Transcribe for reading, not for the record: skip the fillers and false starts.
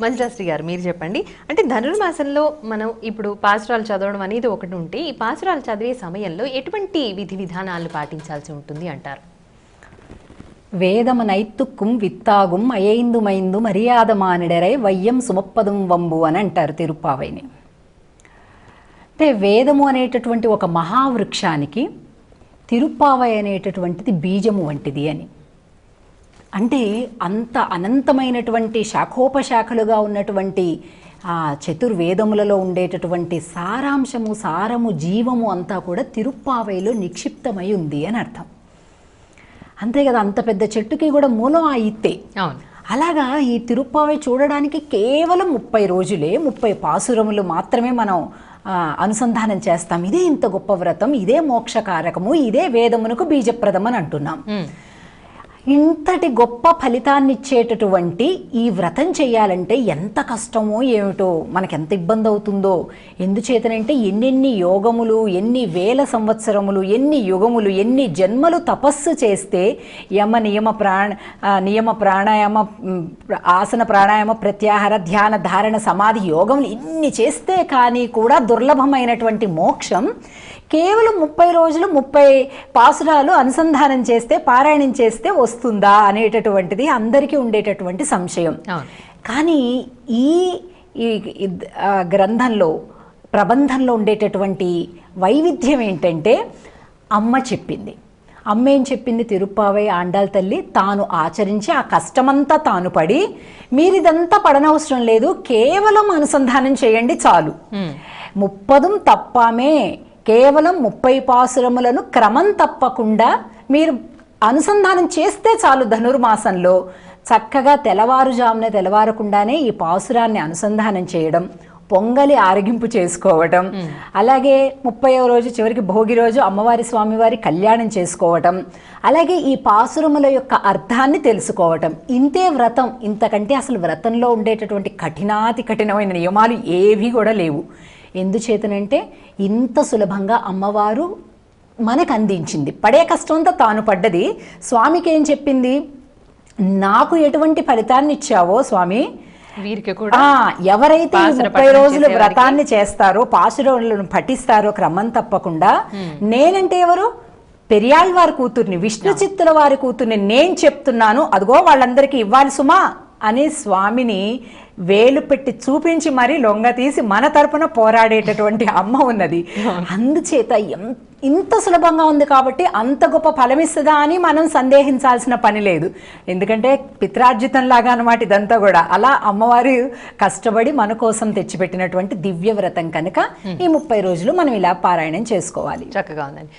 మంజులాశ్రీ గారు మీరు చెప్పండి. అంటే ధనుర్మాసంలో మనం ఇప్పుడు పాసురాలు చదవడం అనేది ఒకటి ఉంటే, ఈ పాసురాలు చదివే సమయంలో ఎటువంటి విధి విధానాలు పాటించాల్సి ఉంటుంది అంటారు? వేదమ నైత్తుక్కుం విత్తాగుం అయైందు మైందు మర్యాద మానిడరై వయ్యం సుమప్పదం వంబు అని అంటారు తిరుప్పావైని. అంటే వేదము అనేటటువంటి ఒక మహావృక్షానికి తిరుప్పావై అనేటటువంటిది బీజము వంటిది అని. అంటే అంత అనంతమైనటువంటి శాఖోపశాఖలుగా ఉన్నటువంటి ఆ చతుర్వేదములలో ఉండేటటువంటి సారాంశము, సారము, జీవము అంతా కూడా తిరుప్పావైలో నిక్షిప్తమై ఉంది అని అర్థం. అంతే కదా, అంత పెద్ద చెట్టుకి కూడా మూలం ఆ ఇత్తే. అవును. అలాగా ఈ తిరుప్పావై చూడడానికి కేవలం 30 రోజులే, 30 పాసురములు మాత్రమే మనం అనుసంధానం చేస్తాం. ఇదే ఇంత గొప్ప వ్రతం, ఇదే మోక్షకారకము, ఇదే వేదమునకు బీజప్రదం అని అంటున్నాం. ఇంతటి గొప్ప ఫలితాన్ని ఇచ్చేటటువంటి ఈ వ్రతం చేయాలంటే ఎంత కష్టమో ఏమిటో, మనకెంత ఇబ్బంది అవుతుందో. ఎందుచేతనంటే ఎన్నెన్ని యోగములు, ఎన్ని వేల సంవత్సరములు, ఎన్ని యుగములు, ఎన్ని జన్మలు తపస్సు చేస్తే నియమ ప్రాణాయామ ఆసన ప్రాణాయామ ప్రత్యాహార ధ్యాన ధారణ సమాధి యోగములు ఇన్ని చేస్తే కానీ కూడా దుర్లభమైనటువంటి మోక్షం కేవలం 30 రోజులు 30 పాసురాలు అనుసంధానం చేస్తే, పారాయణం చేస్తే వస్తుందా అనేటటువంటిది అందరికీ ఉండేటటువంటి సంశయం. కానీ ఈ గ్రంథంలో, ప్రబంధంలో ఉండేటటువంటి వైవిధ్యం ఏంటంటే, అమ్మ చెప్పింది. అమ్మ ఏం చెప్పింది? తిరుప్పావై ఆండాల్ తల్లి తాను ఆచరించి ఆ కష్టమంతా తాను పడి, మీరిదంతా పడనవసరం లేదు, కేవలం అనుసంధానం చేయండి చాలు. 30 తప్పామే, కేవలం 30 పాసురములను క్రమం తప్పకుండా మీరు అనుసంధానం చేస్తే చాలు. ధనుర్మాసంలో చక్కగా తెల్లవారకుండానే ఈ పాసురాన్ని అనుసంధానం చేయడం, పొంగలి ఆరగింపు చేసుకోవటం, అలాగే 30వ రోజు చివరికి భోగి రోజు అమ్మవారి స్వామివారి కళ్యాణం చేసుకోవటం, అలాగే ఈ పాసురముల యొక్క అర్థాన్ని తెలుసుకోవటం. ఇంతే వ్రతం. ఇంతకంటే అసలు వ్రతంలో ఉండేటటువంటి కఠినమైన నియమాలు ఏవి కూడా లేవు. ఎందుచేతనంటే ఇంత సులభంగా అమ్మవారు మనకు అందించింది. పడే కష్టంతో తాను పడ్డది. స్వామికి ఏం చెప్పింది? నాకు ఎటువంటి ఫలితాన్ని ఇచ్చావో స్వామి, ఎవరైతే 30 రోజులు వ్రతాన్ని చేస్తారో, పాసురాలను పఠిస్తారో క్రమం తప్పకుండా, నేనంటే ఎవరు? పెరియాళ్వారి కూతుర్ని, విష్ణు చిత్తుల వారి కూతుర్ని నేను చెప్తున్నాను, అదిగో వాళ్ళందరికీ ఇవ్వాలి సుమా అని స్వామిని వేలు పెట్టి చూపించి మరీ లొంగ తీసి మన తరపున పోరాడేటటువంటి అమ్మ ఉన్నది. అందుచేత ఇంత సులభంగా ఉంది కాబట్టి అంత గొప్ప ఫలమిస్తుందా అని మనం సందేహించాల్సిన పని లేదు. ఎందుకంటే పిత్రార్జితం లాగా అన్నమాట ఇదంతా కూడా. అలా అమ్మవారు కష్టపడి మన కోసం తెచ్చిపెట్టినటువంటి దివ్య వ్రతం కనుక ఈ 30 రోజులు మనం ఇలా పారాయణం చేసుకోవాలి. చక్కగా ఉందండి.